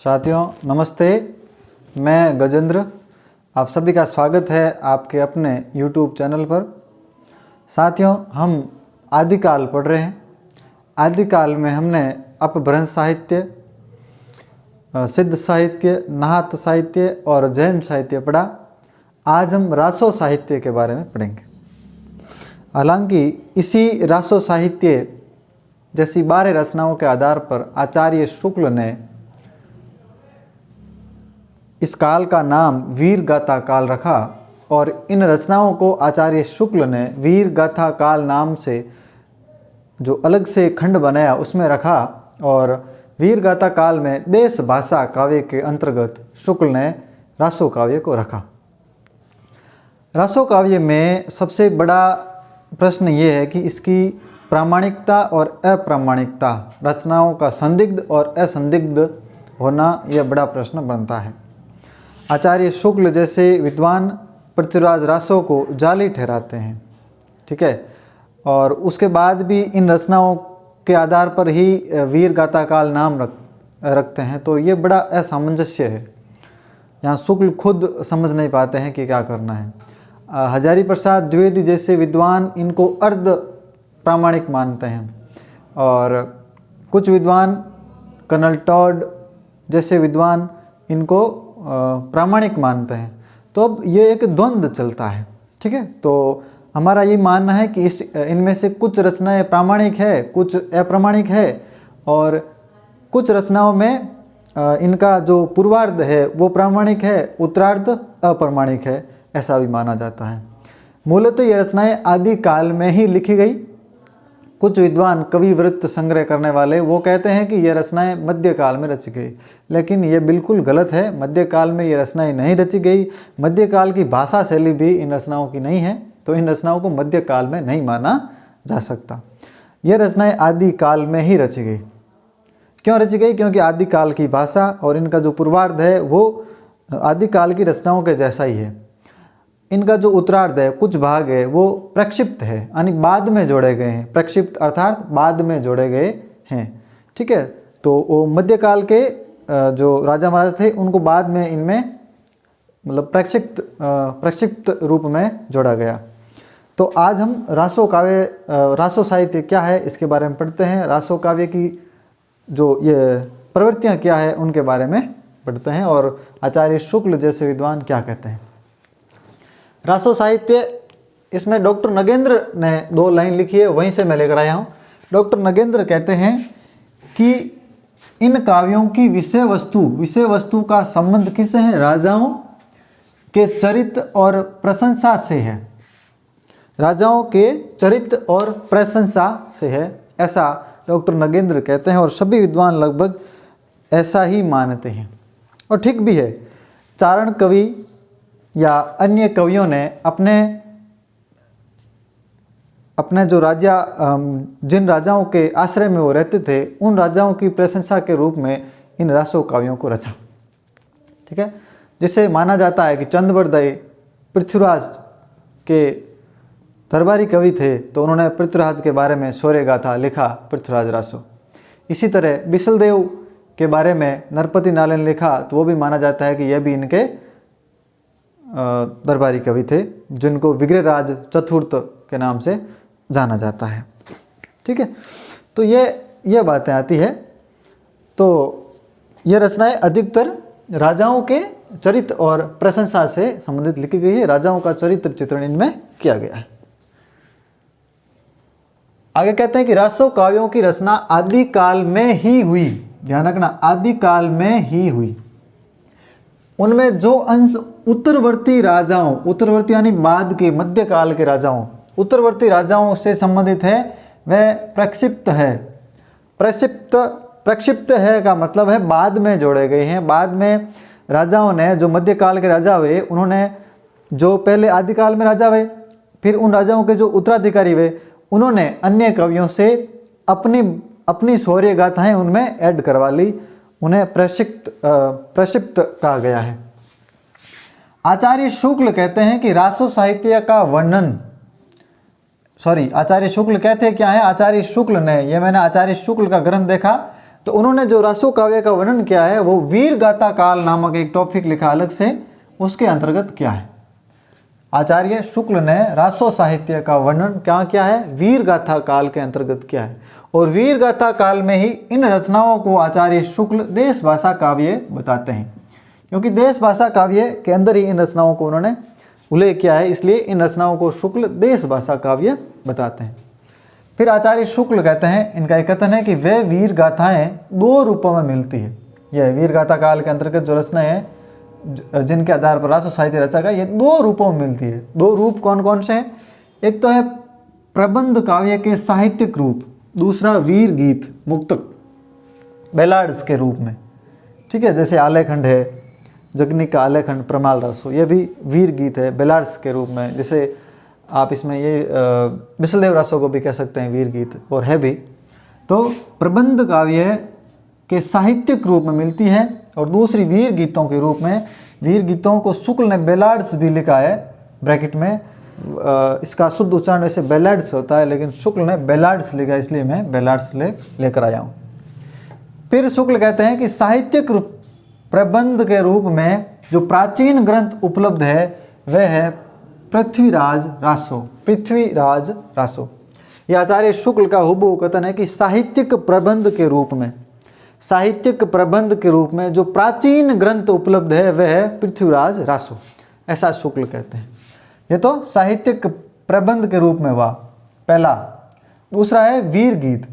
साथियों नमस्ते, मैं गजेंद्र। आप सभी का स्वागत है आपके अपने YouTube चैनल पर। साथियों, हम आदिकाल पढ़ रहे हैं। आदिकाल में हमने अपभ्रंश साहित्य, सिद्ध साहित्य, नाहत साहित्य और जैन साहित्य पढ़ा। आज हम रासो साहित्य के बारे में पढ़ेंगे। हालांकि इसी रासो साहित्य जैसी 12 रचनाओं के आधार पर आचार्य शुक्ल ने इस काल का नाम वीर गाथा काल रखा और इन रचनाओं को आचार्य शुक्ल ने वीर गाथा काल नाम से जो अलग से खंड बनाया उसमें रखा और वीर गाथा काल में देश भाषा काव्य के अंतर्गत शुक्ल ने रासो काव्य को रखा। रासो काव्य में सबसे बड़ा प्रश्न ये है कि इसकी प्रामाणिकता और अप्रामाणिकता, रचनाओं का संदिग्ध और असंदिग्ध होना यह बड़ा प्रश्न बनता है। आचार्य शुक्ल जैसे विद्वान पृथ्वीराज रासो को जाली ठहराते हैं, ठीक है, और उसके बाद भी इन रचनाओं के आधार पर ही वीर गाथा काल नाम रखते हैं। तो ये बड़ा असामंजस्य है। यहाँ शुक्ल खुद समझ नहीं पाते हैं कि क्या करना है। हजारी प्रसाद द्विवेदी जैसे विद्वान इनको अर्ध प्रामाणिक मानते हैं और कुछ विद्वान कर्नल टॉड जैसे विद्वान इनको प्रामाणिक मानते हैं। तो अब ये एक द्वंद्व चलता है, ठीक है। तो हमारा ये मानना है कि इनमें से कुछ रचनाएं प्रामाणिक है, कुछ अप्रामाणिक है और कुछ रचनाओं में इनका जो पूर्वार्ध है वो प्रामाणिक है, उत्तरार्ध अप्रामाणिक है, ऐसा भी माना जाता है। मूलतः ये रचनाएं आदि काल में ही लिखी गई। कुछ विद्वान कवि वृत्त संग्रह करने वाले वो कहते हैं कि ये रचनाएं मध्यकाल में रची गई, लेकिन ये बिल्कुल गलत है। मध्यकाल में ये रचनाएं नहीं रची गई। मध्यकाल की भाषा शैली भी इन रचनाओं की नहीं है, तो इन रचनाओं को मध्यकाल में नहीं माना जा सकता। ये रचनाएं आदि काल में ही रची गई। क्यों रची गई? क्योंकि आदिकाल की भाषा और इनका जो पूर्वार्ध है वो आदिकाल की रचनाओं के जैसा ही है। इनका जो उत्तरार्ध है, कुछ भाग है, वो प्रक्षिप्त है, यानी बाद में जोड़े गए हैं। प्रक्षिप्त अर्थात बाद में जोड़े गए हैं, ठीक है। तो वो मध्यकाल के जो राजा महाराज थे उनको बाद में इनमें मतलब प्रक्षिप्त रूप में जोड़ा गया। तो आज हम रासो साहित्य क्या है इसके बारे में पढ़ते हैं। रासो काव्य की जो ये प्रवृत्तियाँ क्या है उनके बारे में पढ़ते हैं और आचार्य शुक्ल जैसे विद्वान क्या कहते हैं। रासो साहित्य, इसमें डॉक्टर नगेंद्र ने 2 लाइन लिखी है, वहीं से मैं लेकर आया हूँ। डॉक्टर नगेंद्र कहते हैं कि इन काव्यों की विषय वस्तु का संबंध किससे है? राजाओं के चरित्र और प्रशंसा से है। राजाओं के चरित्र और प्रशंसा से है, ऐसा डॉक्टर नगेंद्र कहते हैं और सभी विद्वान लगभग ऐसा ही मानते हैं और ठीक भी है। चारण कवि या अन्य कवियों ने अपने जो राजा जिन राजाओं के आश्रय में वो रहते थे उन राजाओं की प्रशंसा के रूप में इन रासो काव्यों को रचा, ठीक है। जिसे माना जाता है कि चंद्रबरदई पृथ्वीराज के दरबारी कवि थे, तो उन्होंने पृथ्वीराज के बारे में शौर्य गाथा लिखा, पृथ्वीराज रासो। इसी तरह बिसलदेव के बारे में नरपति नाले ने लिखा, तो वो भी माना जाता है कि यह भी इनके दरबारी कवि थे, जिनको विग्रहराज चतुर्थ के नाम से जाना जाता है, ठीक है। तो ये बातें आती है। तो ये रचनाएं अधिकतर राजाओं के चरित्र और प्रशंसा से संबंधित लिखी गई है। राजाओं का चरित्र चित्रण इनमें किया गया है। आगे कहते हैं कि रासो काव्यों की रचना आदिकाल में ही हुई। ध्यान रखना, आदिकाल में ही हुई। उनमें जो अंश उत्तरवर्ती यानी बाद के मध्यकाल के उत्तरवर्ती राजाओं से संबंधित है वह प्रक्षिप्त है। प्रक्षिप्त है का मतलब है बाद में जोड़े गए हैं। बाद में राजाओं ने, जो मध्यकाल के राजा हुए, उन्होंने जो पहले आदिकाल में राजा हुए, फिर उन राजाओं के जो उत्तराधिकारी हुए, उन्होंने अन्य कवियों से अपनी शौर्य गाथाएं उनमें ऐड करवा ली। उन्हें प्रक्षिप्त कहा गया है। आचार्य शुक्ल कहते हैं कि रासो साहित्य का वर्णन, आचार्य शुक्ल कहते हैं क्या है? आचार्य शुक्ल ने, ये मैंने आचार्य शुक्ल का ग्रंथ देखा तो उन्होंने जो रासो काव्य का वर्णन किया है वो वीर गाथा काल नामक एक टॉपिक लिखा अलग से, उसके अंतर्गत क्या है। आचार्य शुक्ल ने रासो साहित्य का वर्णन क्या किया है, वीर गाथा काल के अंतर्गत किया है। और वीर गाथा काल में ही इन रचनाओं को आचार्य शुक्ल देश भाषा काव्य बताते हैं, क्योंकि देश भाषा काव्य के अंदर ही इन रचनाओं को उन्होंने उल्लेख किया है, इसलिए इन रचनाओं को शुक्ल देश भाषा काव्य बताते हैं। फिर आचार्य शुक्ल कहते हैं, इनका एक कथन है कि वे वीर गाथाएं दो रूपों में मिलती है। यह वीर गाथा काल के अंतर्गत जो रचनाएं हैं जिनके आधार पर रासो साहित्य रचा गया, ये दो रूपों में मिलती है। दो रूप कौन कौन से हैं? एक तो है प्रबंध काव्य के साहित्यिक रूप, दूसरा वीर गीत मुक्तक बैलाड्स के रूप में। ठीक है, जैसे आलेखंड है, जगनिक का आलेखंड प्रमाल रासो, ये भी वीर गीत है बैलाड्स के रूप में। जैसे आप इसमें ये बिसलदेव रासो को भी कह सकते हैं वीर गीत, और है भी। तो प्रबंध काव्य के साहित्यिक रूप में मिलती है, और दूसरी वीर गीतों के रूप में। वीर गीतों को शुक्ल ने बैलाड्स भी लिखा है ब्रैकेट में, इसका शुद्ध उच्चारण वैसे बैलाड्स होता है, लेकिन शुक्ल ने बैलाड्स लिखा, इसलिए मैं बैलाड्स लेकर आया हूँ। फिर शुक्ल कहते हैं कि साहित्यिक प्रबंध के रूप में जो प्राचीन ग्रंथ उपलब्ध है वह है पृथ्वीराज रासो। पृथ्वीराज रासो, यह आचार्य शुक्ल का हुबहू कथन है कि साहित्यिक प्रबंध के रूप में, साहित्यिक प्रबंध के रूप में जो प्राचीन ग्रंथ उपलब्ध है वह है पृथ्वीराज रासो, ऐसा शुक्ल कहते हैं। ये तो साहित्यिक प्रबंध के रूप में हुआ पहला। दूसरा है वीर गीत।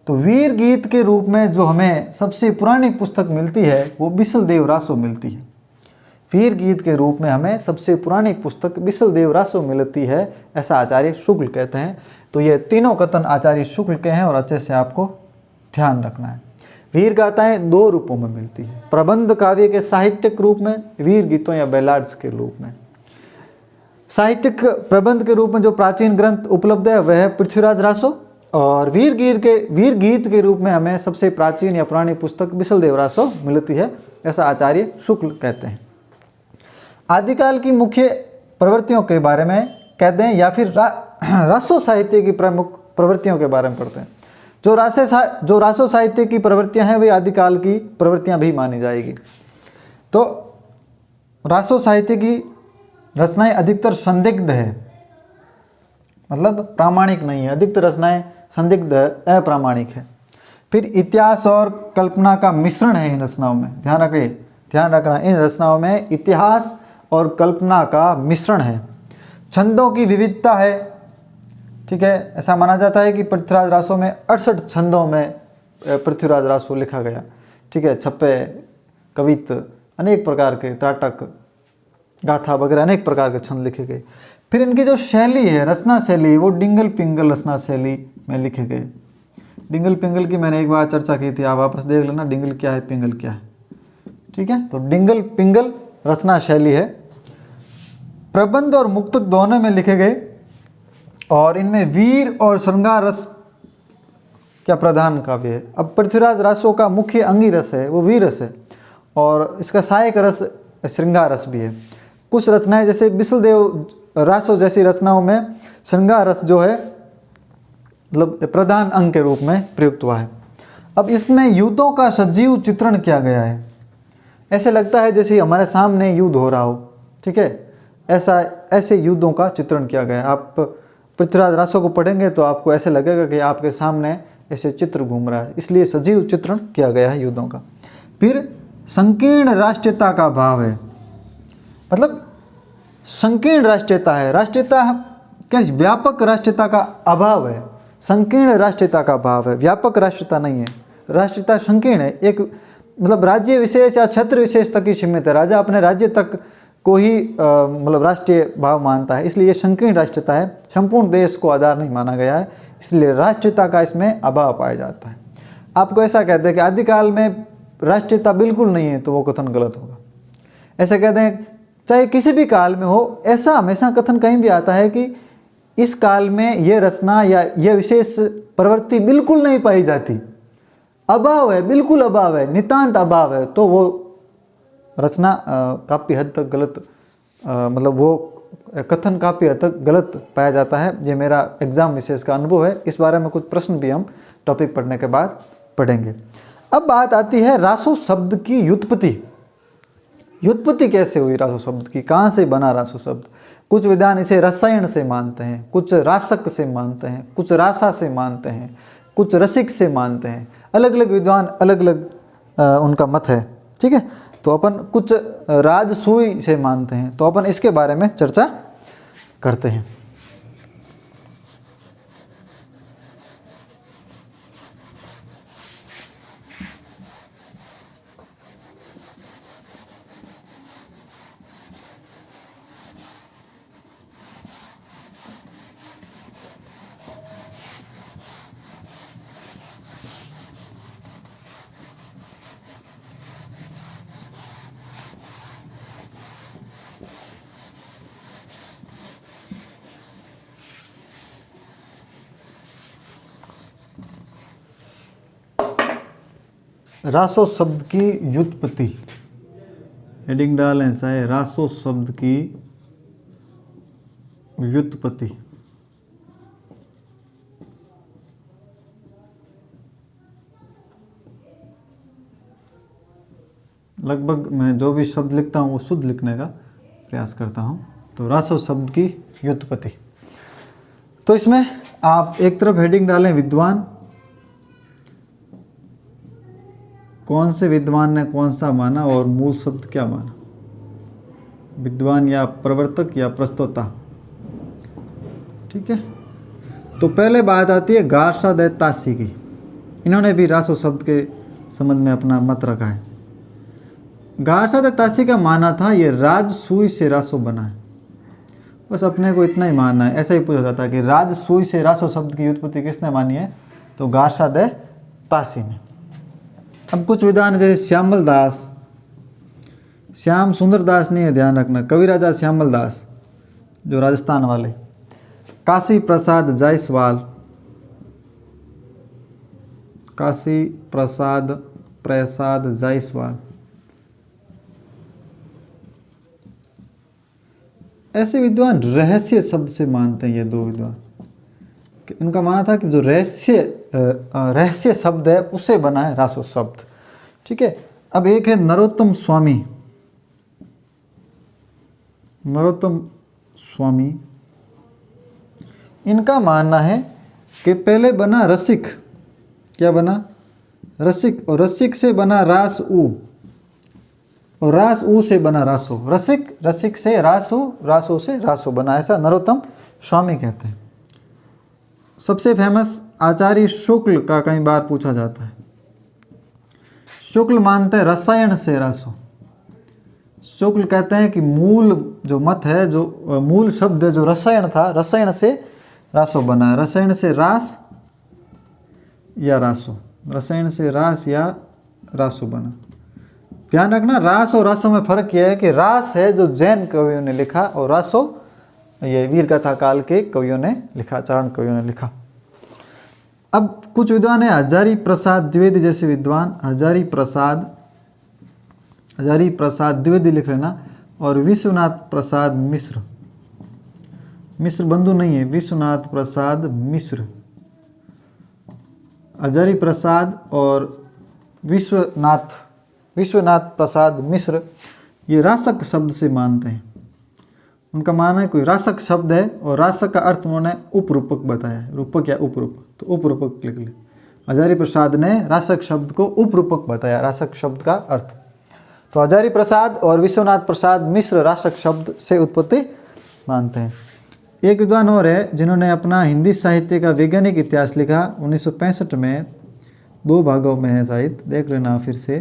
तो वीर गीत के रूप में जो हमें सबसे पुरानी पुस्तक मिलती है वो बिसलदेव रासो मिलती है। वीर गीत के रूप में हमें सबसे पुरानी पुस्तक बिसलदेव रासो मिलती है, ऐसा आचार्य शुक्ल कहते हैं। तो ये तीनों कथन आचार्य शुक्ल के हैं और अच्छे से आपको ध्यान रखना है। वीर गाथाएं दो रूपों में मिलती है, प्रबंध काव्य के साहित्यिक रूप में, वीर गीतों या बैलाड्स के रूप में। साहित्यिक प्रबंध के रूप में जो प्राचीन ग्रंथ उपलब्ध है वह है पृथ्वीराज रासो, और वीर गीत के रूप में हमें सबसे प्राचीन या पुरानी पुस्तक बिसलदेव रासो मिलती है, ऐसा आचार्य शुक्ल कहते हैं। आदिकाल की मुख्य प्रवृत्तियों के बारे में कहते हैं, या फिर रासो साहित्य की प्रमुख प्रवृत्तियों के बारे में पढ़ते हैं। जो रासो साहित्य की प्रवृत्तियां हैं वे आदिकाल की प्रवृत्तियां भी मानी जाएगी। तो रासो साहित्य की रचनाएं अधिकतर संदिग्ध है, मतलब प्रामाणिक नहीं है। अधिकतर रचनाएं संदिग्ध है, अप्रामाणिक है। फिर इतिहास और कल्पना का मिश्रण है इन रचनाओं में। ध्यान रखना, इन रचनाओं में इतिहास और कल्पना का मिश्रण है। छंदों की विविधता है। ठीक है, ऐसा माना जाता है कि पृथ्वीराज रासो में 68 छंदों में पृथ्वीराज रासो लिखा गया। ठीक है, छप्पे, कवित, अनेक प्रकार के त्राटक, गाथा वगैरह अनेक प्रकार के छंद लिखे गए। फिर इनकी जो शैली है, रचना शैली, वो डिंगल पिंगल रचना शैली में लिखे गए। डिंगल पिंगल की मैंने एक बार चर्चा की थी, आप वापस देख लेना डिंगल क्या है, पिंगल क्या है। ठीक है, तो डिंगल पिंगल रचना शैली है। प्रबंध और मुक्तक दोनों में लिखे गए, और इनमें वीर और श्रृंगार रस क्या प्रधान काव्य है। अब पृथ्वीराज रासो का मुख्य अंगी रस है वो वीर रस है, और इसका सहायक रस श्रृंगार रस भी है। कुछ रचनाएं जैसे बिसलदेव रासो जैसी रचनाओं में श्रृंगार रस जो है मतलब प्रधान अंग के रूप में प्रयुक्त हुआ है। अब इसमें युद्धों का सजीव चित्रण किया गया है, ऐसे लगता है जैसे हमारे सामने युद्ध हो रहा हो। ठीक है, ऐसे युद्धों का चित्रण किया गया है। आप पृथ्वीराज रासो को पढ़ेंगे तो आपको ऐसे लगेगा कि आपके सामने ऐसे चित्र घूम रहा है, इसलिए सजीव चित्रण किया गया है युद्धों का। फिर संकीर्ण राष्ट्रीयता का भाव है, मतलब संकीर्ण राष्ट्रीयता है। राष्ट्रीयता क्या, व्यापक राष्ट्रीयता का अभाव है, संकीर्ण राष्ट्रीयता का भाव है, व्यापक राष्ट्रीयता नहीं है। राष्ट्रीयता संकीर्ण है, एक मतलब राज्य विशेष या क्षेत्र विशेष तक ही सीमित है। राजा अपने राज्य तक को ही मतलब राष्ट्रीय भाव मानता है, इसलिए ये संकीर्ण राष्ट्रीयता है, संपूर्ण देश को आधार नहीं माना गया है, इसलिए राष्ट्रीयता का इसमें अभाव पाया जाता है। आपको ऐसा कहते हैं कि आदिकाल में राष्ट्रीयता बिल्कुल नहीं है, तो वो कथन गलत होगा। ऐसा कहते हैं चाहे किसी भी काल में हो, ऐसा हमेशा कथन कहीं भी आता है कि इस काल में ये रचना या यह विशेष प्रवृत्ति बिल्कुल नहीं पाई जाती, अभाव है, बिल्कुल अभाव है, नितांत अभाव है, तो वो रचना काफ़ी हद तक गलत मतलब वो कथन काफ़ी हद तक गलत पाया जाता है। ये मेरा एग्ज़ाम विशेष का अनुभव है। इस बारे में कुछ प्रश्न भी हम टॉपिक पढ़ने के बाद पढ़ेंगे। अब बात आती है रासो शब्द की व्युत्पत्ति। व्युत्पत्ति कैसे हुई रासो शब्द की, कहाँ से बना रासो शब्द? कुछ विद्वान इसे रसायन से मानते हैं, कुछ रासक से मानते हैं, कुछ रासा से मानते हैं, कुछ रसिक से मानते हैं। अलग अलग विद्वान अलग अलग उनका मत है। ठीक है, तो अपन कुछ राजसूय से मानते हैं, तो अपन इसके बारे में चर्चा करते हैं। रासो शब्द की व्युत्पत्ति, हेडिंग डालें चाहे रासो शब्द की व्युत्पत्ति। लगभग मैं जो भी शब्द लिखता हूँ वो शुद्ध लिखने का प्रयास करता हूँ। तो रासो शब्द की व्युत्पत्ति, तो इसमें आप एक तरफ हेडिंग डालें विद्वान, कौन से विद्वान ने कौन सा माना और मूल शब्द क्या माना, विद्वान या प्रवर्तक या प्रस्तोता। ठीक है, तो पहले बात आती है गार्षा तासी की। इन्होंने भी रासो शब्द के संबंध में अपना मत रखा है। गार्षा तासी का माना था ये राजसूय से रासो बना है। बस अपने को इतना ही मानना है। ऐसा ही पूछा जाता है कि राजसूय से रासो शब्द की उत्पत्ति किसने मानी है, तो गार्षा तासी ने। अब कुछ विद्वान जैसे श्यामल दास, श्याम सुंदर दास नहीं है, ध्यान रखना, कविराजा श्यामल दास जो राजस्थान वाले, काशी प्रसाद जायसवाल, काशी प्रसाद जायसवाल, ऐसे विद्वान रहस्य शब्द से मानते हैं। ये दो विद्वान, उनका मानना था कि जो रहस्य शब्द है उसे बना है रासो शब्द। ठीक है, अब एक है नरोत्तम स्वामी। नरोत्तम स्वामी, इनका मानना है कि पहले बना रसिक, क्या बना, रसिक, और रसिक से बना रास ऊ, और रास ऊ से बना रासो। रसिक, रसिक से रासो, रासो से रासो बना, ऐसा नरोत्तम स्वामी कहते हैं। सबसे फेमस आचार्य शुक्ल का कई बार पूछा जाता है। शुक्ल मानते हैं रसायन से रासो। शुक्ल कहते हैं कि मूल जो मत है, जो मूल शब्द है जो रसायन था, रसायन से रासो बना है। रसायन से रास या रासो, रसायन से रास या रासो बना। ध्यान रखना, रास और रासो में फर्क यह है कि रास है जो जैन कवियों ने लिखा, और रासो ये वीर गाथा काल के कवियों ने लिखा, चारण कवियों ने लिखा। अब कुछ विद्वान है हजारी प्रसाद द्विवेदी जैसे विद्वान, हजारी प्रसाद द्विवेदी लिख लेना, और विश्वनाथ प्रसाद मिश्र, मिश्र बंधु नहीं है, विश्वनाथ प्रसाद मिश्र, हजारी प्रसाद और विश्वनाथ प्रसाद मिश्र, ये रासक शब्द से मानते हैं। उनका मानना है कोई रासक शब्द है, और रासक का अर्थ उन्होंने उपरूपक बताया है, रूपक या उपरूपक, तो उपरूपक लिख ले। हजारी प्रसाद ने रासक शब्द को उपरूपक बताया, रासक शब्द का अर्थ। तो हजारी प्रसाद और विश्वनाथ प्रसाद मिश्र रासक शब्द से उत्पत्ति मानते हैं। एक विद्वान और है जिन्होंने अपना हिंदी साहित्य का वैज्ञानिक इतिहास लिखा 1965 में, 2 भागों में है शायद, देख लेना फिर से।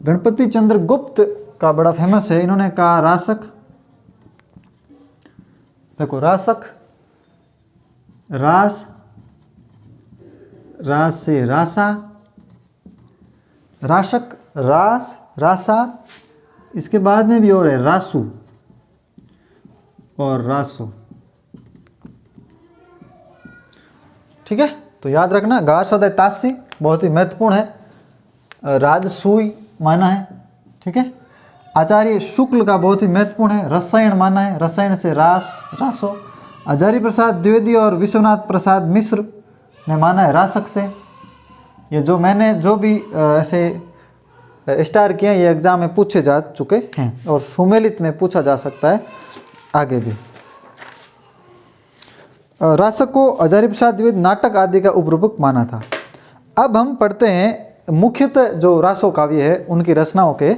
गणपति चंद्र गुप्त का बड़ा फेमस है। इन्होंने कहा रासक, देखो रासक, रास, रास से रासा, राशक, रास, रासा, इसके बाद में भी और है रासु और रासो। ठीक है, तो याद रखना गार्षा तासी बहुत ही महत्वपूर्ण है, राजसूय माना है। ठीक है, आचार्य शुक्ल का बहुत ही महत्वपूर्ण है, रसायन माना है, रसायन से रास, रासो। हजारी प्रसाद द्विवेदी और विश्वनाथ प्रसाद मिश्र ने माना है रासक से, ये जो मैंने जो भी ऐसे स्टार किए हैं ये एग्जाम में पूछे जा चुके हैं और सुमेलित में पूछा जा सकता है आगे भी। रासक को हजारी प्रसाद द्विवेदी नाटक आदि का उपरूपक माना था। अब हम पढ़ते हैं मुख्यतः जो रासो काव्य है उनकी रचनाओं के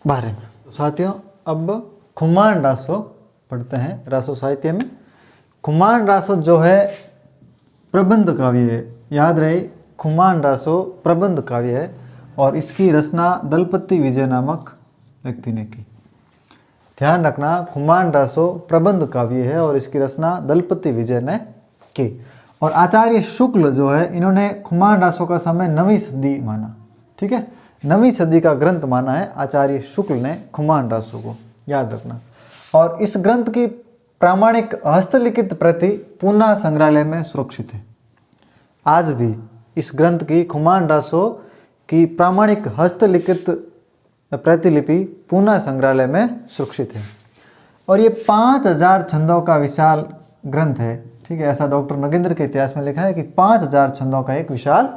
बारे में। साथियों, अब खुमान रासो पढ़ते हैं। रासो साहित्य में खुमान रासो जो है प्रबंध काव्य है। याद रहे, खुमान रासो प्रबंध काव्य है और इसकी रचना दलपति विजय नामक व्यक्ति ने की। ध्यान रखना, खुमान रासो प्रबंध काव्य है और इसकी रचना दलपति विजय ने की। और आचार्य शुक्ल जो है, इन्होंने खुमान रासो का समय 9वीं सदी माना। ठीक है, 9वीं सदी का ग्रंथ माना है आचार्य शुक्ल ने खुमान रासो को, याद रखना। और इस ग्रंथ की प्रामाणिक हस्तलिखित प्रति पूना संग्रहालय में सुरक्षित है। आज भी इस ग्रंथ की, खुमान रासो की प्रामाणिक हस्तलिखित प्रतिलिपि पूना संग्रहालय में सुरक्षित है। और ये 5000 छंदों का विशाल ग्रंथ है। ठीक है, ऐसा डॉक्टर नगेंद्र के इतिहास में लिखा है कि 5000 छंदों का एक विशाल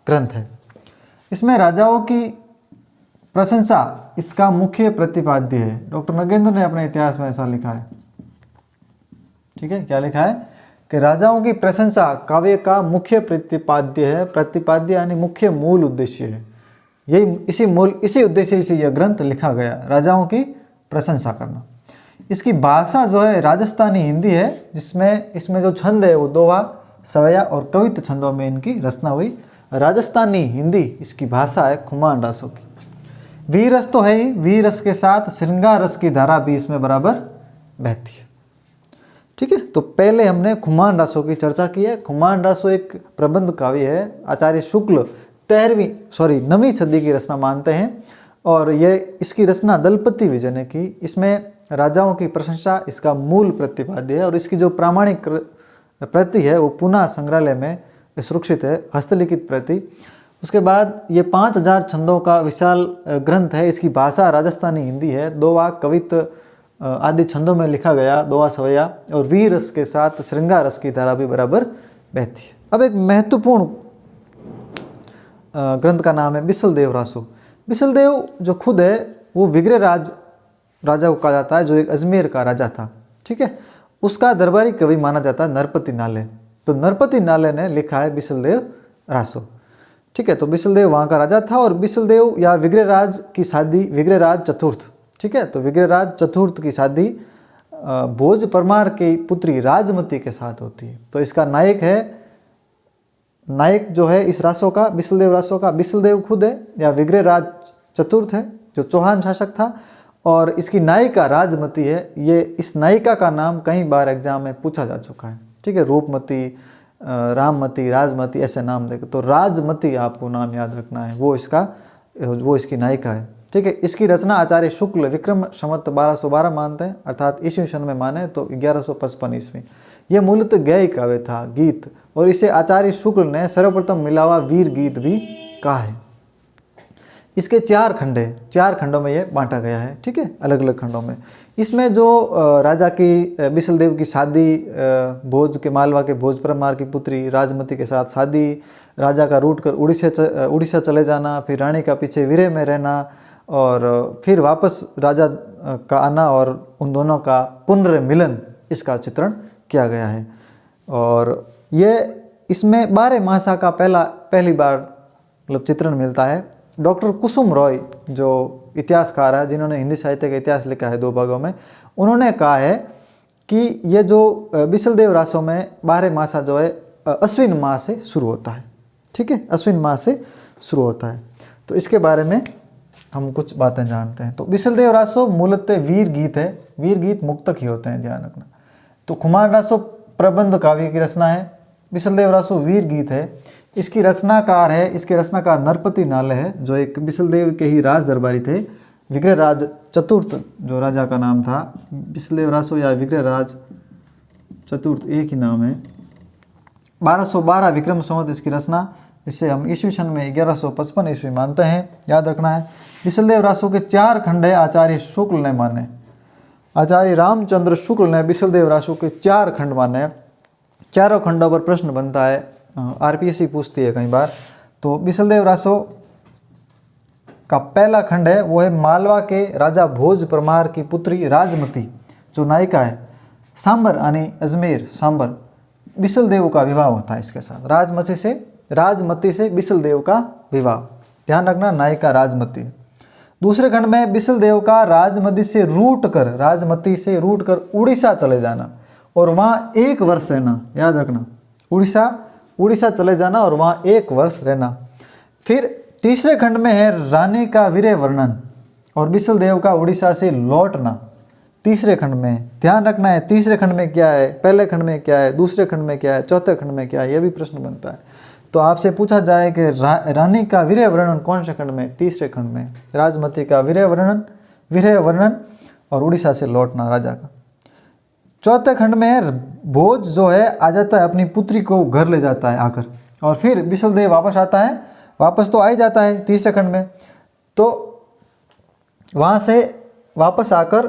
ग्रंथ है। इसमें राजाओं की प्रशंसा इसका मुख्य प्रतिपाद्य है। डॉक्टर नगेंद्र ने अपने इतिहास में ऐसा लिखा है। ठीक है, क्या लिखा है कि राजाओं की प्रशंसा काव्य का मुख्य प्रतिपाद्य है। प्रतिपाद्य यानी मुख्य मूल उद्देश्य है। यही इसी उद्देश्य से यह ग्रंथ लिखा गया, राजाओं की प्रशंसा करना। इसकी भाषा जो है राजस्थानी हिंदी है, जिसमें इसमें जो छंद है वो दोहा, सवैया और कवित्त छंदों में इनकी रचना हुई। राजस्थानी हिंदी इसकी भाषा है खुमान रासो की। वीर रस तो है ही, वीर रस के साथ श्रृंगार रस की धारा भी इसमें बराबर बहती है। ठीक है, तो पहले हमने खुमान रासो की चर्चा की है। खुमान रासो एक प्रबंध काव्य है। आचार्य शुक्ल 9वीं सदी की रचना मानते हैं और इसकी रचना दलपति विजय ने की। इसमें राजाओं की प्रशंसा इसका मूल प्रतिपाद्य है और इसकी जो प्रामाणिक प्रति है वो पूना संग्रहालय में सुरक्षित है, हस्तलिखित प्रति। उसके बाद ये 5000 छंदों का विशाल ग्रंथ है। इसकी भाषा राजस्थानी हिंदी है। दोहा, कवित्त आदि छंदों में लिखा गया, दोहा, सवैया और वीर रस के साथ श्रृंगार रस की धारा भी बराबर बहती है। अब एक महत्वपूर्ण ग्रंथ का नाम है बिसलदेव रासो। बिसलदेव जो खुद है वो विग्रह राजा को कहा जाता है, जो एक अजमेर का राजा था। ठीक है, उसका दरबारी कवि माना जाता है नरपति नाले। तो नरपति नाले ने लिखा है बिसलदेव रासो। ठीक है, तो बिसलदेव वहाँ का राजा था और बिसलदेव या विग्रहराज की शादी विग्रहराज चतुर्थ, ठीक है, तो विग्रहराज चतुर्थ की शादी भोज परमार की पुत्री राजमती के साथ होती है। तो इसका नायक जो है इस रासो का, बिसलदेव रासो का, बिसलदेव खुद है या विग्रहराज चतुर्थ है जो चौहान शासक था और इसकी नायिका राजमती है। ये इस नायिका का नाम कई बार एग्जाम में पूछा जा चुका है। ठीक है, रूपमती, राममती, राजमती ऐसे नाम देखे तो राजमती आपको नाम याद रखना है, वो इसकी नायिका है। ठीक है, इसकी रचना आचार्य शुक्ल विक्रम संवत 1212 मानते हैं, अर्थात ईस्वी सन में माने तो 1155 ईस्वी। यह मूलतः गय काव्य था, गीत, और इसे आचार्य शुक्ल ने सर्वप्रथम मिलावा वीर गीत भी कहा है। इसके 4 खंड है, 4 खंडों में ये बांटा गया है। ठीक है, अलग अलग खंडों में। इसमें जो राजा की बिसलदेव की शादी, भोज के मालवा के भोज परमार की पुत्री राजमती के साथ शादी, राजा का रूट कर उड़ीसा चले जाना, फिर रानी का पीछे विरह में रहना और फिर वापस राजा का आना और उन दोनों का पुनर्मिलन, इसका चित्रण किया गया है। और ये इसमें 12 मासा का पहली बार मतलब चित्रण मिलता है। डॉक्टर कुसुम रॉय जो इतिहासकार है, जिन्होंने हिंदी साहित्य का इतिहास लिखा है 2 भागों में, उन्होंने कहा है कि ये जो बिसलदेव रासो में 12 मासा जो है अश्विन माह से शुरू होता है। ठीक है, अश्विन माह से शुरू होता है। तो इसके बारे में हम कुछ बातें जानते हैं। तो बिसलदेव रासो मूलतः वीर गीत है। वीर गीत मुक्तक ही होते हैं, ध्यान रखना। तो खुमान रासो प्रबंध काव्य की रचना है, बिसलदेव रासो वीर गीत है। इसकी रचनाकार है, इसके रचनाकार नरपति नाले है, जो एक बिसलदेव के ही राज दरबारी थे। विग्रहराज चतुर्थ जो राजा का नाम था, बिसलदेव रासो या विग्रहराज चतुर्थ एक ही नाम है। 1212 विक्रम संवत इसकी रचना, इससे हम ईस्वी सन में 1155 ईस्वी मानते हैं, याद रखना है। बिसलदेव रासो के 4 खंड है, आचार्य शुक्ल ने माने। आचार्य रामचंद्र शुक्ल ने बिसलदेव रासो के 4 खंड माने। चारों खंडों पर प्रश्न बनता है, आरपीएससी पूछती है कई बार। तो बिसलदेव रासो का पहला खंड है वो है मालवा के राजा भोज परमार की पुत्री राजमती जो नायिका है सांबर यानी अजमेर सांबर, बिसलदेव का विवाह होता है इसके साथ। राजमती से बिसलदेव का विवाह, ध्यान रखना नायिका राजमती। दूसरे खंड में बिसलदेव का राजमती से रूट कर उड़ीसा चले जाना और वहाँ 1 वर्ष रहना, याद रखना उड़ीसा चले जाना और वहाँ 1 वर्ष रहना। फिर तीसरे खंड में है रानी का वीर्य वर्णन और बिसलदेव का उड़ीसा से लौटना। तीसरे खंड में ध्यान रखना है, तीसरे खंड में क्या है, पहले खंड में क्या है, दूसरे खंड में क्या है, चौथे खंड में क्या है, यह भी प्रश्न बनता है। तो आपसे पूछा जाए कि रानी का वीर्य वर्णन कौन से खंड में, तीसरे खंड में। राजमती का वीर्य वर्णन और उड़ीसा से लौटना राजा का। चौथे खंड में है भोज जो है आ जाता है, अपनी पुत्री को घर ले जाता है आकर, और फिर बिसलदेव वापस आता है, वापस तो आ ही जाता है तीसरे खंड में, तो वहाँ से वापस आकर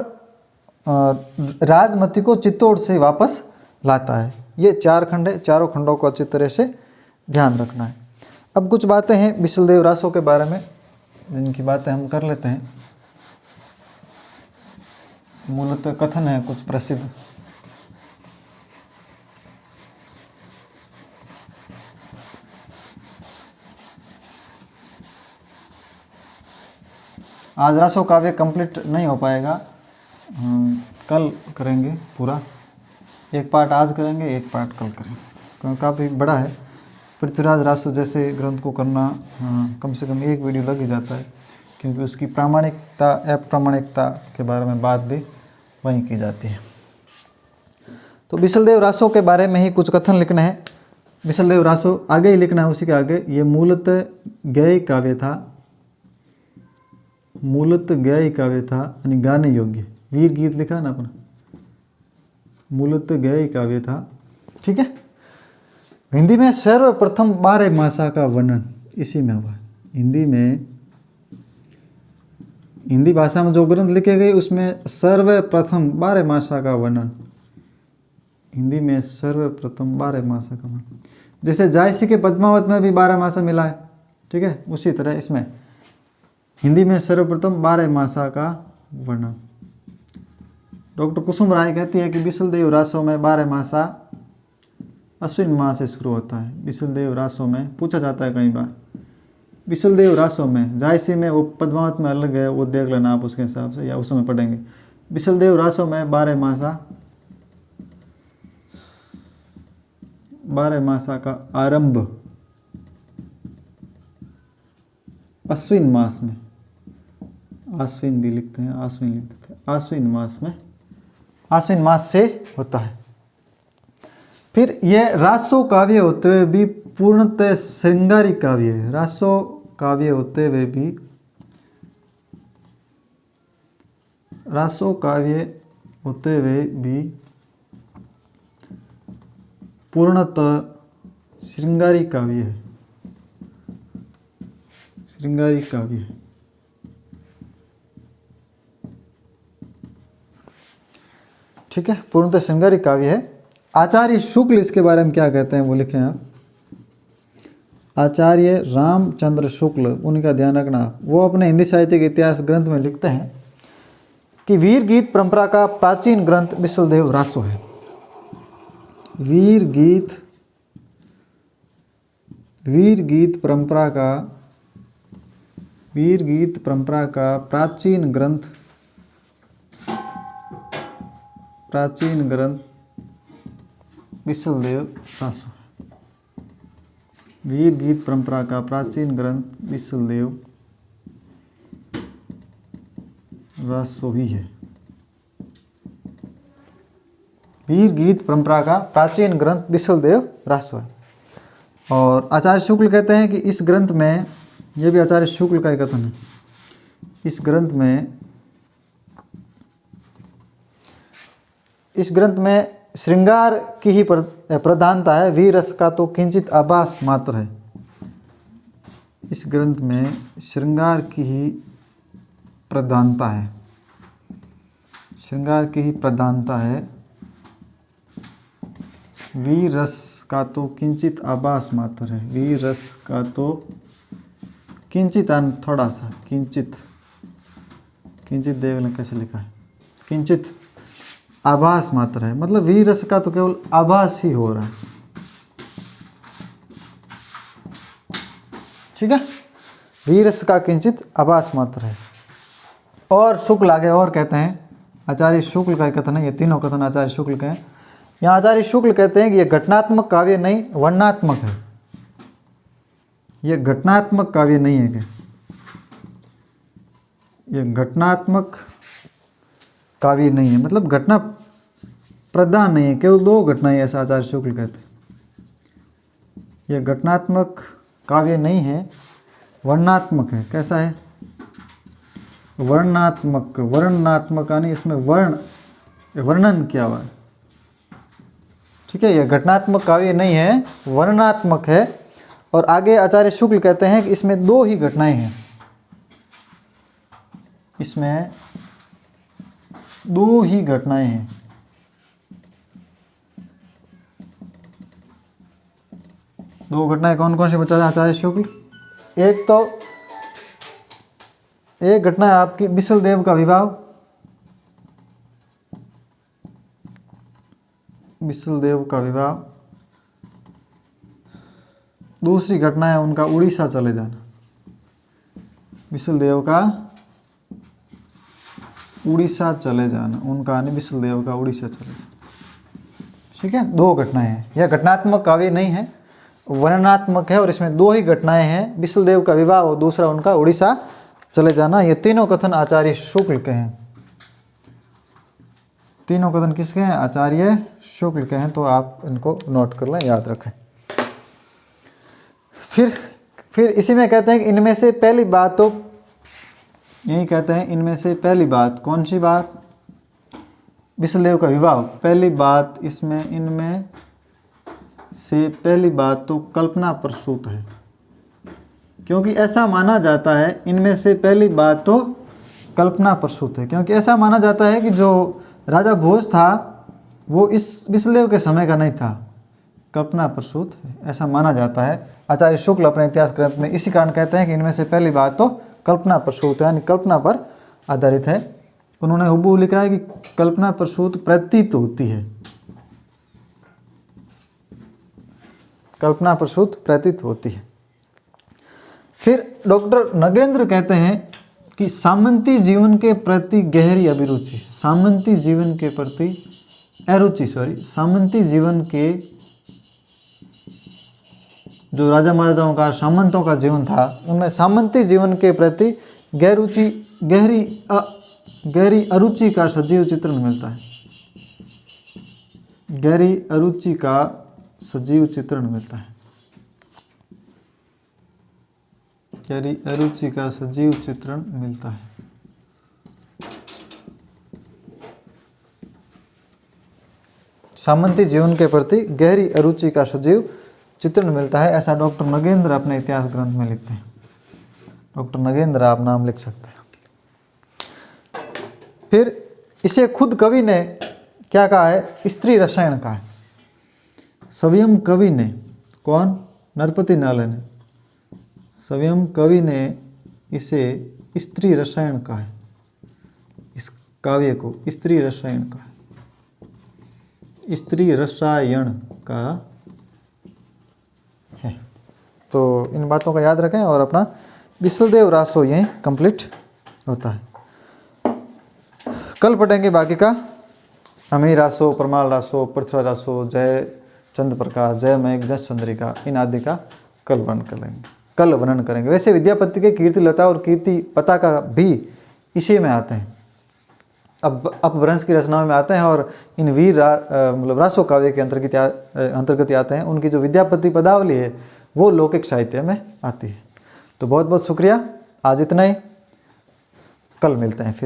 राजमती को चित्तौड़ से वापस लाता है। ये 4 खंड है, चारों खंडों को अच्छी तरह से ध्यान रखना है। अब कुछ बातें हैं बिसलदेव रासो के बारे में, जिनकी बातें हम कर लेते हैं। मूलतः कथन है कुछ प्रसिद्ध। आज रासो काव्य कंप्लीट नहीं हो पाएगा, कल करेंगे पूरा। एक पार्ट आज करेंगे, एक पार्ट कल करेंगे, क्योंकि काफ़ी बड़ा है। पृथ्वीराज रासो जैसे ग्रंथ को करना कम से कम 1 वीडियो लग ही जाता है, क्योंकि उसकी प्रामाणिकता अप्रामाणिकता के बारे में बात भी वहीं की जाती है। तो बिसलदेव रासो के बारे में ही कुछ कथन लिखना है। बिसलदेव रासो आगे ही लिखना है, उसी के आगे। ये मूलतः गद्य काव्य था, यानी गाने योग्य। वीर गीत लिखा ना अपना, मूलतः गद्य काव्य था, ठीक है। हिंदी में सर्वप्रथम 12 मासा का वर्णन इसी में हुआ। हिंदी भाषा में जो ग्रंथ लिखे गए उसमें सर्वप्रथम 12 मासा का वर्णन, हिंदी में सर्वप्रथम 12 मासा का वर्णन। जैसे जायसी के पद्मावत में भी 12 मासा मिला है, ठीक है, उसी तरह इसमें हिंदी में सर्वप्रथम 12 मासा का वर्णन। डॉक्टर कुसुम राय कहती है कि बिसलदेव रासो में 12 मासा अश्विन माह से शुरू होता है। बिसलदेव रासो में पूछा जाता है कई बार, बिसलदेव रासो में, जायसी में वो पद्मावत में अलग है, वो देख लेना आप उसके हिसाब से, या उस समय पढ़ेंगे। बिसलदेव रासो में 12 मासा का आरंभ अश्विन मास में, आश्विन भी लिखते हैं, आश्विन लिखते हैं, आश्विन मास से होता है। फिर यह रासो काव्य होते हुए भी पूर्णतः श्रृंगारिक काव्य है। रासो काव्य होते हुए भी पूर्णतः श्रृंगारिक काव्य है, ठीक है, पूर्णतः श्रृंगारिक काव्य है। आचार्य शुक्ल इसके बारे में क्या कहते हैं वो लिखें आप। आचार्य रामचंद्र शुक्ल, उनका ध्यान रखना। वो अपने हिंदी साहित्य के इतिहास ग्रंथ में लिखते हैं कि वीर गीत परंपरा का प्राचीन ग्रंथ बिसलदेव रासो है। वीर गीत परंपरा का प्राचीन ग्रंथ बिसलदेव रासो। वीर गीत परंपरा का प्राचीन ग्रंथ बिसलदेव रासो ही है। वीर गीत परंपरा का प्राचीन ग्रंथ बिसलदेव रासो है। और आचार्य शुक्ल कहते हैं कि इस ग्रंथ में, यह भी आचार्य शुक्ल का ही कथन है, इस ग्रंथ में श्रृंगार की ही प्रधानता है, वीर रस का तो किंचित आभास मात्र है। इस ग्रंथ में श्रृंगार की ही प्रधानता है, वीर रस का तो किंचित आभास मात्र है, वीर रस का तो किंचित थोड़ा सा, किंचित देख लें कैसे लिखा है, किंचित आभास मात्र है, मतलब वीर रस का तो केवल आभास ही हो रहा है। ठीक है, वीर रस का किंचित आभास मात्र है। और शुक्ल आगे और कहते हैं, आचार्य शुक्ल का कथन है, ये तीनों कथन आचार्य शुक्ल के हैं। यहाँ आचार्य शुक्ल कहते हैं कि ये घटनात्मक काव्य नहीं वर्णनात्मक है, ये घटनात्मक काव्य नहीं है, ये घटनात्मक काव्य नहीं है, मतलब घटना प्रधान नहीं है, केवल दो घटनाएं, ऐसा आचार्य शुक्ल कहते हैं। ये घटनात्मक काव्य नहीं है, वर्णनात्मक है। कैसा है? वर्णनात्मक, वर्णनात्मक यानी इसमें वर्णन किया हुआ है। ठीक है, यह घटनात्मक काव्य नहीं है, वर्णनात्मक है। और आगे आचार्य शुक्ल कहते हैं कि इसमें दो ही घटनाएं हैं, इसमें दो ही घटनाएं हैं। दो घटनाएं कौन कौन सी बता रहे आचार्य शुक्ल? एक घटना है आपकी बिसल देव का विवाह, बिसल देव का विवाह। दूसरी घटना है उनका उड़ीसा चले जाना, बिसल देव का उड़ीसा चले जाना, उनका नहीं बिसल देव का उड़ीसा चले जाना। ठीक है, दो घटनाएं हैं। यह घटनात्मक काव्य नहीं है, वर्णनात्मक है, और इसमें दो ही घटनाएं हैं, बिसल देव का विवाह और दूसरा उनका उड़ीसा चले जाना। ये तीनों कथन आचार्य शुक्ल के हैं। तीनों कथन किसके हैं? आचार्य शुक्ल के हैं। तो आप इनको नोट कर लें, याद रखें। फिर इसी में कहते हैं कि इनमें से पहली बात, तो यही कहते हैं इनमें से पहली बात, कौन सी बात? बिसल देव का विवाह। पहली बात इसमें, इनमें से पहली बात तो कल्पना प्रसूत है, क्योंकि ऐसा माना जाता है, इनमें से पहली बात तो कल्पना प्रसूत है, क्योंकि ऐसा माना जाता है कि जो राजा भोज था वो इस बिसलदेव के समय का नहीं था, कल्पना प्रसूत है, ऐसा माना जाता है। आचार्य शुक्ल अपने इतिहास ग्रंथ में इसी कारण कहते हैं कि इनमें से पहली बात तो कल्पना प्रसूत है, यानी कल्पना पर आधारित है। उन्होंने हुबहू लिखा है कि कल्पना प्रसूत प्रतीत होती है, कल्पना प्रसूत प्रतीत होती है। फिर डॉक्टर नगेंद्र कहते हैं कि सामंती जीवन के प्रति गहरी अभिरुचि, सामंती जीवन के प्रति अरुचि, सामंती जीवन के, जो राजा महाराजाओं का, सामंतों का जीवन था, उनमें सामंती जीवन के प्रति गहरी अरुचि का सजीव चित्रण मिलता है, गहरी अरुचि का सजीव चित्रण मिलता है, गहरी अरुचि का सजीव चित्रण मिलता है। सामंती जीवन के प्रति गहरी अरुचि का सजीव चित्रण मिलता है, ऐसा डॉक्टर नगेंद्र अपने इतिहास ग्रंथ में लिखते हैं। डॉक्टर नगेंद्र आप नाम लिख सकते हैं। फिर इसे खुद कवि ने क्या कहा है? स्त्री रसायन कहा है। स्वयं कवि ने, कौन? नरपति नाले ने, स्वयं कवि ने इसे स्त्री रसायन कहा है, इस काव्य को स्त्री रसायन कहा है, स्त्री रसायन का है। तो इन बातों का याद रखें और अपना बिसलदेव रासो यहीं कंप्लीट होता है। कल पढ़ेंगे बाकी का, अमी रासो, परमाल रासो, पृथ्वी रासो, जय चंद्र प्रकाश, जय मेघ, जय चंद्रिका, इन आदि का कल वर्णन करेंगे। वैसे विद्यापति के कीर्ति लता और कीर्ति पता का भी इसी में आते हैं, अब अपभ्रंश की रचनाओं में आते हैं, और इन वीर मतलब रासो काव्य के अंतर्गत आते हैं। उनकी जो विद्यापति पदावली है वो लौकिक साहित्य में आती है। तो बहुत बहुत शुक्रिया, आज इतना ही, कल मिलते हैं फिर।